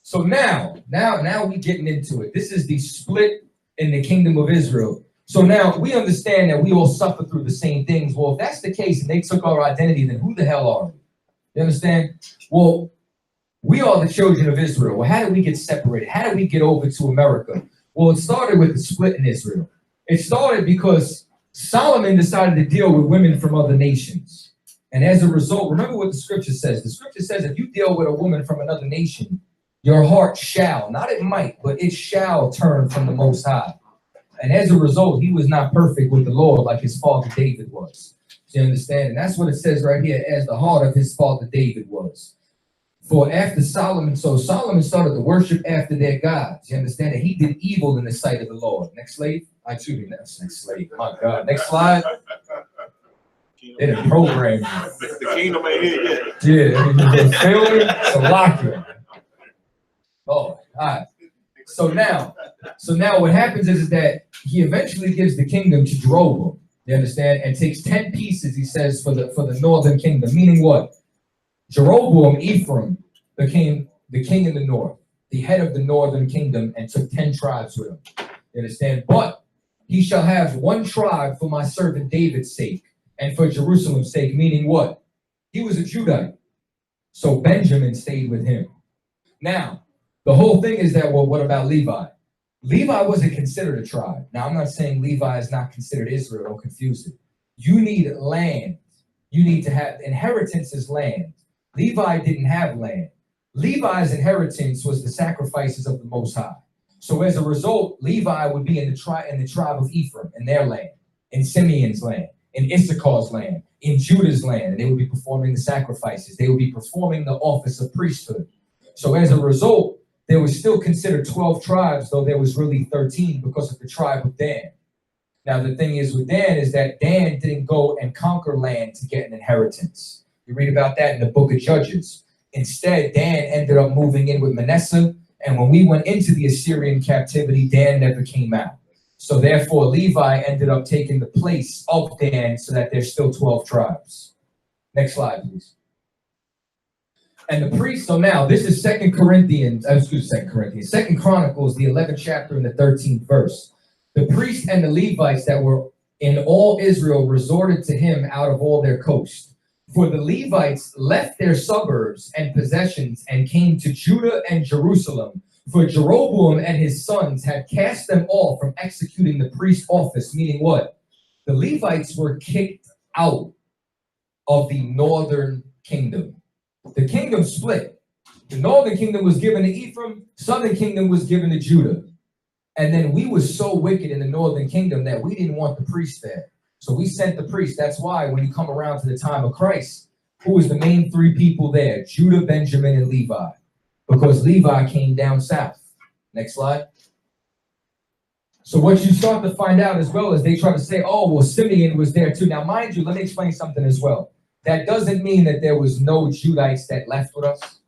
So now we getting into it. This is the split in the kingdom of Israel. So now we understand that we all suffer through the same things. Well, if that's the case and they took our identity, then who the hell are we? You understand? Well, we are the children of Israel. Well, how did we get separated? How did we get over to America? Well, it started with the split in Israel. It started because Solomon decided to deal with women from other nations. And as a result, remember what the scripture says. The scripture says if you deal with a woman from another nation, your heart shall, not it might, but it shall turn from the Most High. And as a result, he was not perfect with the Lord like his father David was. Do you understand? And that's what it says right here, as the heart of his father David was. For after Solomon, so Solomon started to worship after their gods. You understand that he did evil in the sight of the Lord. Next slave. Excuse me, next slave. My God. Next slide. They didn't program you. The kingdom ain't here yet. Yeah, feel me? So lock you. Oh, all right. So now what happens is that he eventually gives the kingdom to Jeroboam. You understand? And takes 10 pieces, he says, for the northern kingdom. Meaning what? Jeroboam, Ephraim, became the king in the north, the head of the northern kingdom, and took 10 tribes with him. You understand? But he shall have one tribe for my servant David's sake, and for Jerusalem's sake, meaning what? He was a Judite. So Benjamin stayed with him. Now, the whole thing is that, well, what about Levi? Levi wasn't considered a tribe. Now, I'm not saying Levi is not considered Israel. Don't confuse it. You need land. You need to have inheritance is land. Levi didn't have land. Levi's inheritance was the sacrifices of the Most High. So as a result, Levi would be in the tribe of Ephraim, in their land, in Simeon's land, in Issachar's land, in Judah's land, and they would be performing the sacrifices. They would be performing the office of priesthood. So as a result, there was still considered 12 tribes, though there was really 13 because of the tribe of Dan. Now, the thing is with Dan is that Dan didn't go and conquer land to get an inheritance. You read about that in the book of Judges. Instead, Dan ended up moving in with Manasseh. And when we went into the Assyrian captivity, Dan never came out. So therefore, Levi ended up taking the place of Dan so that there's still 12 tribes. Next slide, please. And the priest, so now this is 2 Chronicles, the 11th chapter and the 13th verse. The priests and the Levites that were in all Israel resorted to him out of all their coast. For the Levites left their suburbs and possessions and came to Judah and Jerusalem. For Jeroboam and his sons had cast them off from executing the priest office, meaning what? The Levites were kicked out of the northern kingdom. The kingdom split. The northern kingdom was given to Ephraim, southern kingdom was given to Judah. And then we were so wicked in the northern kingdom that we didn't want the priest there. So we sent the priest. That's why when you come around to the time of Christ, who was the main three people there? Judah, Benjamin, and Levi. Because Levi came down south. Next slide. So what you start to find out as well is they try to say, oh, well, Simeon was there too. Now, mind you, let me explain something as well. That doesn't mean that there was no Judites that left with us.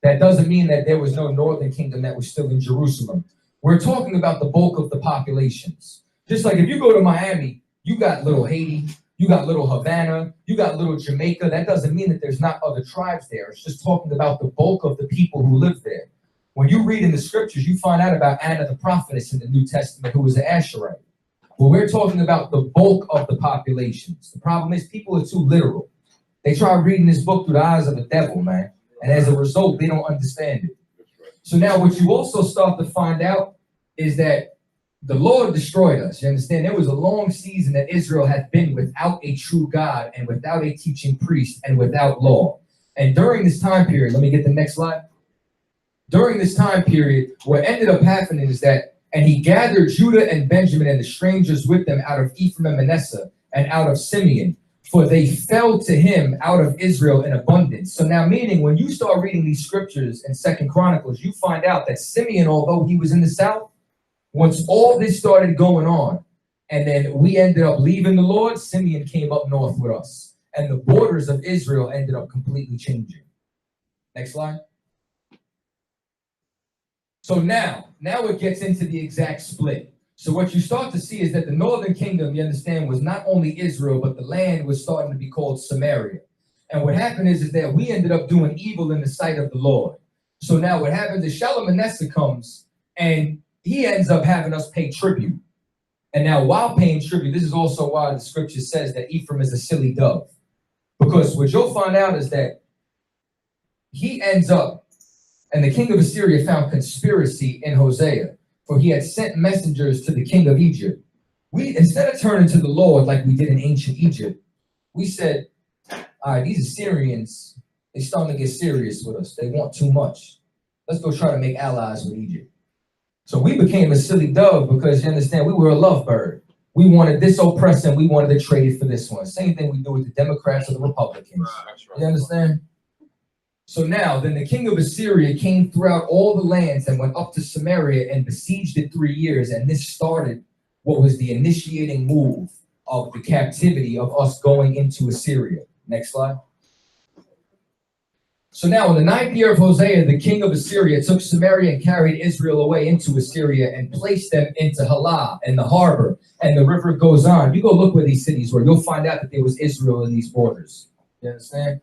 That doesn't mean that there was no northern kingdom that was still in Jerusalem. We're talking about the bulk of the populations. Just like if you go to Miami, you got little Haiti, you got little Havana, you got little Jamaica. That doesn't mean that there's not other tribes there. It's just talking about the bulk of the people who live there. When you read in the scriptures, you find out about Anna the prophetess in the New Testament, who was an Asherite. Well, we're talking about the bulk of the populations. The problem is people are too literal. They try reading this book through the eyes of the devil, man. And as a result, they don't understand it. So now what you also start to find out is that the Lord destroyed us. You understand? There was a long season that Israel had been without a true God and without a teaching priest and without law. And during this time period, let me get the next slide. During this time period, what ended up happening is that, and he gathered Judah and Benjamin and the strangers with them out of Ephraim and Manasseh and out of Simeon, for they fell to him out of Israel in abundance. So now, meaning when you start reading these scriptures in 2 Chronicles, you find out that Simeon, although he was in the south, once all this started going on, and then we ended up leaving the Lord, Simeon came up north with us. And the borders of Israel ended up completely changing. Next slide. So now it gets into the exact split. So what you start to see is that the northern kingdom, you understand, was not only Israel, but the land was starting to be called Samaria. And what happened is that we ended up doing evil in the sight of the Lord. So now what happens is Shalmaneser comes and he ends up having us pay tribute. And now while paying tribute, this is also why the scripture says that Ephraim is a silly dove. Because what you'll find out is that he ends up, and the king of Assyria found conspiracy in Hosea, for he had sent messengers to the king of Egypt. We, instead of turning to the Lord like we did in ancient Egypt, we said, all right, these Assyrians, they're starting to get serious with us. They want too much. Let's go try to make allies with Egypt. So we became a silly dove because, you understand, we were a lovebird. We wanted this oppressor, and we wanted to trade it for this one. Same thing we do with the Democrats or the Republicans. You understand? So now, then the king of Assyria came throughout all the lands and went up to Samaria and besieged it 3 years. And this started what was the initiating move of the captivity of us going into Assyria. Next slide. So now in the 9th year of Hosea, the king of Assyria took Samaria and carried Israel away into Assyria and placed them into Halah and the harbor, and the river goes on. You go look where these cities were, you'll find out that there was Israel in these borders. You understand?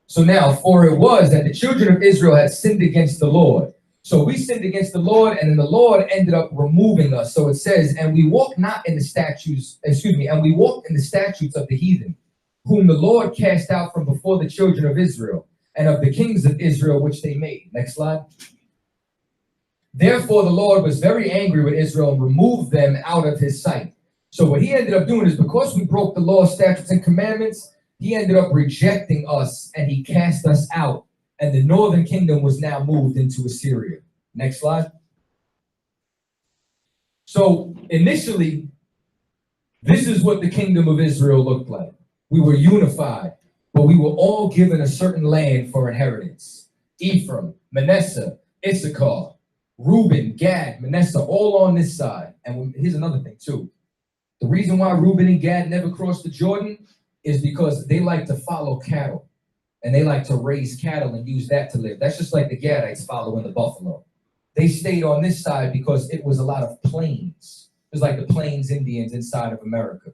So now, for it was that the children of Israel had sinned against the Lord. So we sinned against the Lord, and then the Lord ended up removing us. So it says, and we walk not in the statutes, and we walked in the statutes of the heathen, whom the Lord cast out from before the children of Israel, and of the kings of Israel which they made. Next slide. Therefore the Lord was very angry with Israel and removed them out of his sight. So what he ended up doing is, because we broke the law, statutes, and commandments, he ended up rejecting us and he cast us out. And the northern kingdom was now moved into Assyria. Next slide. So initially, this is what the kingdom of Israel looked like. We were unified, but we were all given a certain land for inheritance. Ephraim, Manasseh, Issachar, Reuben, Gad, Manasseh, all on this side. And here's another thing too. The reason why Reuben and Gad never crossed the Jordan is because they like to follow cattle. And they like to raise cattle and use that to live. That's just like the Gadites following the buffalo. They stayed on this side because it was a lot of plains. It was like the Plains Indians inside of America.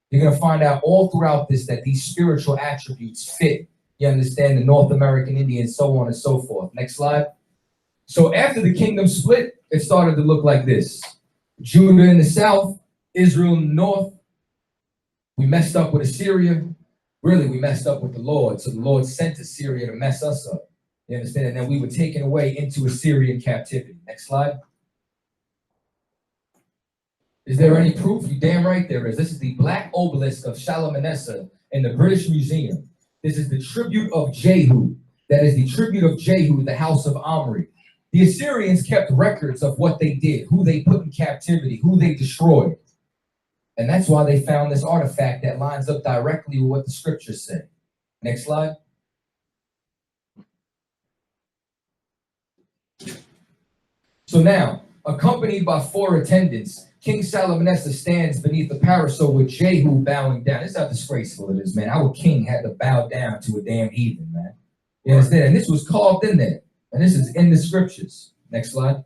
You're going to find out all throughout this that these spiritual attributes fit, you understand, the North American Indians, so on and so forth. Next slide. So after the kingdom split, it started to look like this. Judah in the south, Israel in the north. We messed up with Assyria. Really, we messed up with the Lord. So the Lord sent Assyria to mess us up. You understand? And then we were taken away into Assyrian captivity. Next slide. Is there any proof? You damn right there is. This is the black obelisk of Shalmaneser in the British Museum. This is the tribute of Jehu. That is the tribute of Jehu, the house of Omri. The Assyrians kept records of what they did, who they put in captivity, who they destroyed. And that's why they found this artifact that lines up directly with what the scriptures say. Next slide. So now, accompanied by 4 attendants, King Shalmaneser stands beneath the parasol with Jehu bowing down. This is how disgraceful it is, man. Our king had to bow down to a damn heathen, man. You understand? And this was carved in there. And this is in the scriptures. Next slide.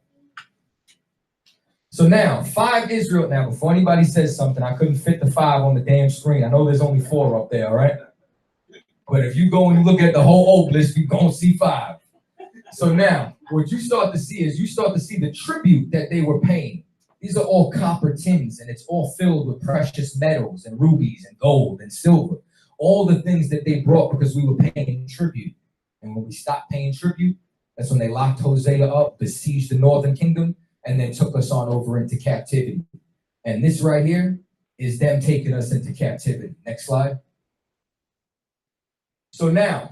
So now, 5 Israel. Now, before anybody says something, I couldn't fit the 5 on the damn screen. I know there's only 4 up there, all right? But if you go and look at the whole obelisk, you're going to see 5. So now, what you start to see is the tribute that they were paying. These are all copper tins, and it's all filled with precious metals and rubies and gold and silver. All the things that they brought because we were paying tribute. And when we stopped paying tribute, that's when they locked Hosea up, besieged the northern kingdom, and then took us on over into captivity. And this right here is them taking us into captivity. Next slide. So now,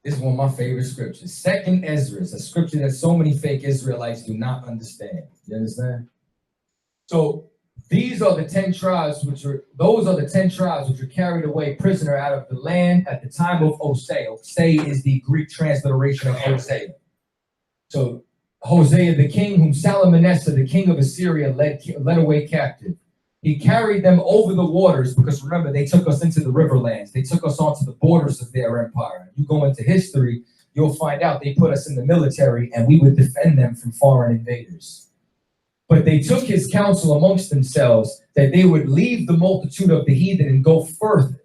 this is one of my favorite scriptures. 2nd Ezra, a scripture that so many fake Israelites do not understand. You understand? So these are the 10 tribes those are the 10 tribes which were carried away prisoner out of the land at the time of Hosea. Hosea is the Greek transliteration of Hosea. So Hosea the king, whom Shalmaneser, the king of Assyria, led away captive. He carried them over the waters, because remember, they took us into the riverlands. They took us onto the borders of their empire. You go into history, you'll find out they put us in the military and we would defend them from foreign invaders. But they took his counsel amongst themselves that they would leave the multitude of the heathen and go forth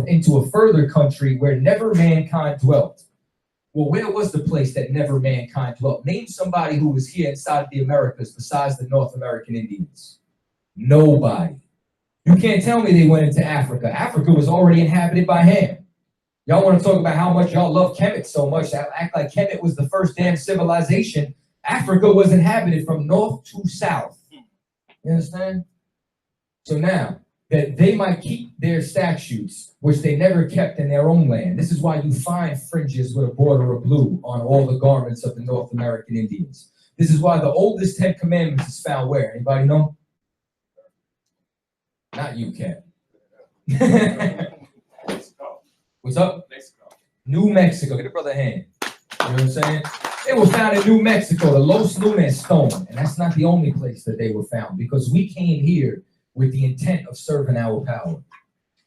into a further country where never mankind dwelt. Well, where was the place that never mankind dwelt? Name somebody who was here inside of the Americas besides the North American Indians. Nobody. You can't tell me they went into Africa. Africa was already inhabited by Ham. Y'all want to talk about how much y'all love Kemet so much, act like Kemet was the first damn civilization. Africa was inhabited from north to south. You understand? So now, that they might keep their statutes, which they never kept in their own land. This is why you find fringes with a border of blue on all the garments of the North American Indians. This is why the oldest 10 commandments is found where? Anybody know? Not you, Ken. What's up? Mexico. New Mexico. Get a brother hand. You know what I'm saying? They were found in New Mexico, the Los Lunes stone. And that's not the only place that they were found, because we came here with the intent of serving our power.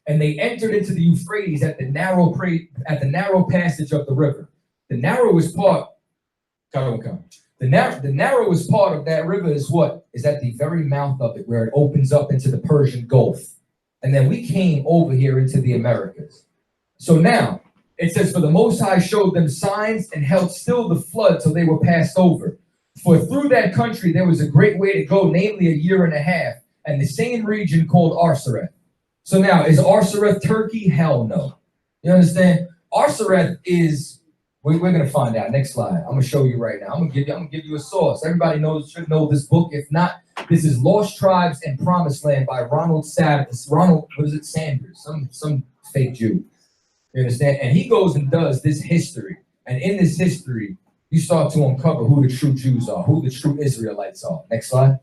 And they entered into the Euphrates at the narrow passage of the river. The narrowest part, the narrowest part of that river is what? Is at the very mouth of it, where it opens up into the Persian Gulf. And then we came over here into the Americas. So now, it says, for the Most High showed them signs and held still the flood till they were passed over. For through that country there was a great way to go, namely 1.5 years, and the same region called Arsareth. So now, is Arsareth Turkey? Hell no. You understand? Arsareth is, we're going to find out. Next slide. I'm going to show you right now. I'm going to give you a source. Everybody should know this book. If not, this is Lost Tribes and Promised Land by Ronald Sanders. Some fake Jew. You understand? And he goes and does this history. And in this history, you start to uncover who the true Jews are, who the true Israelites are. Next slide.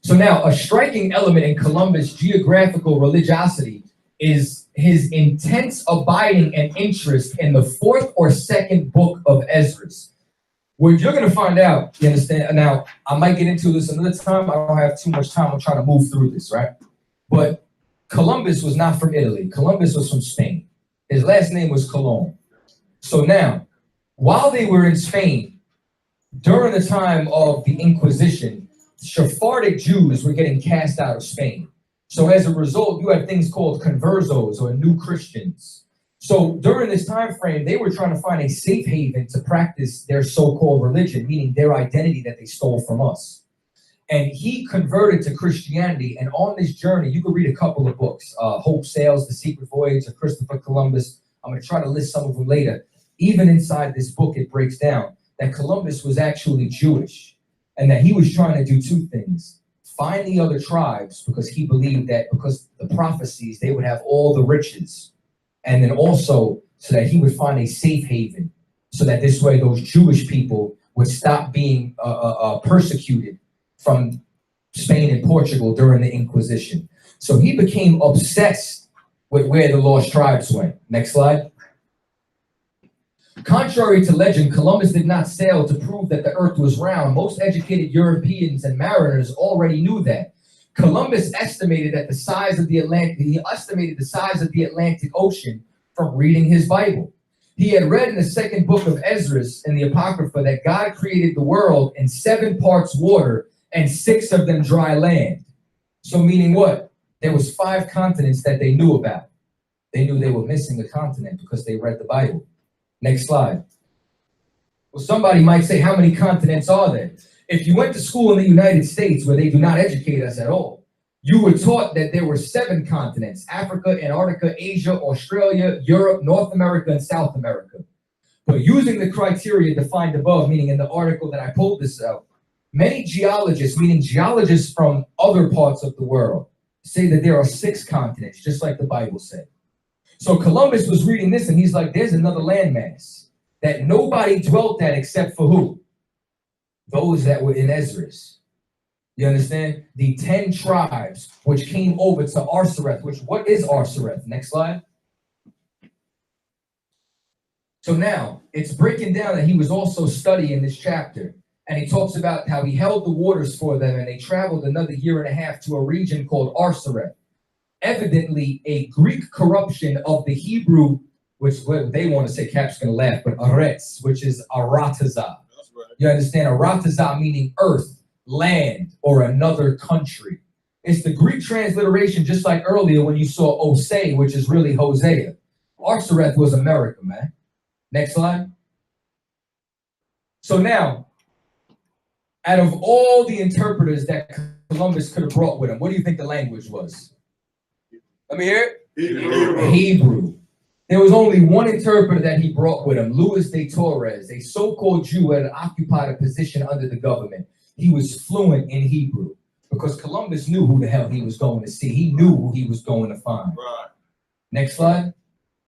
So now, a striking element in Columbus' geographical religiosity is his intense abiding and interest in the 4th or 2nd book of Ezra. Where you're going to find out, you understand? Now, I might get into this another time. I don't have too much time. I'm trying to move through this, right? But Columbus was not from Italy. Columbus was from Spain. His last name was Colon. So now, while they were in Spain, during the time of the Inquisition, Sephardic Jews were getting cast out of Spain. So as a result, you had things called conversos or new Christians. So during this time frame, they were trying to find a safe haven to practice their so-called religion, meaning their identity that they stole from us. And he converted to Christianity. And on this journey, you can read a couple of books, Hope Sails, The Secret Voyage of Christopher Columbus. I'm going to try to list some of them later. Even inside this book, it breaks down that Columbus was actually Jewish and that he was trying to do 2 things. Find the other tribes, because he believed that because the prophecies, they would have all the riches. And then also so that he would find a safe haven, so that this way those Jewish people would stop being persecuted from Spain and Portugal during the Inquisition. So he became obsessed with where the lost tribes went. Next slide. Contrary to legend, Columbus did not sail to prove that the earth was round. Most educated Europeans and mariners already knew that. Columbus estimated that the size of the Atlantic Ocean from reading his Bible. He had read in the 2nd book of Ezra in the Apocrypha that God created the world in 7 parts water and 6 of them dry land. So meaning what? There was 5 continents that they knew about. They knew they were missing a continent because they read the Bible. Next slide. Well, somebody might say, how many continents are there? If you went to school in the United States, where they do not educate us at all, you were taught that there were 7 continents: Africa, Antarctica, Asia, Australia, Europe, North America, and South America. But using the criteria defined above, meaning in the article that I pulled this out, many geologists, meaning geologists from other parts of the world, say that there are 6 continents, just like the Bible said. So Columbus was reading this and he's like, there's another landmass that nobody dwelt at except for who? Those that were in Ezra. You understand? The 10 tribes which came over to Arsareth, what is Arsareth? Next slide. So now it's breaking down that he was also studying this chapter. And he talks about how he held the waters for them and they traveled another 1.5 years to a region called Arsareth. Evidently a Greek corruption of the Hebrew, which they want to say, Cap's going to laugh, but Aretz, which is Arataza. You understand? Arataza meaning earth, land, or another country. It's the Greek transliteration, just like earlier when you saw Osei, which is really Hosea. Arsareth was America, man. Next slide. So now, out of all the interpreters that Columbus could have brought with him, what do you think the language was? Let me hear it. Hebrew. There was only one interpreter that he brought with him, Luis de Torres, a so-called Jew who had occupied a position under the government. He was fluent in Hebrew because Columbus knew who the hell he was going to see. He knew who he was going to find. Right. Next slide.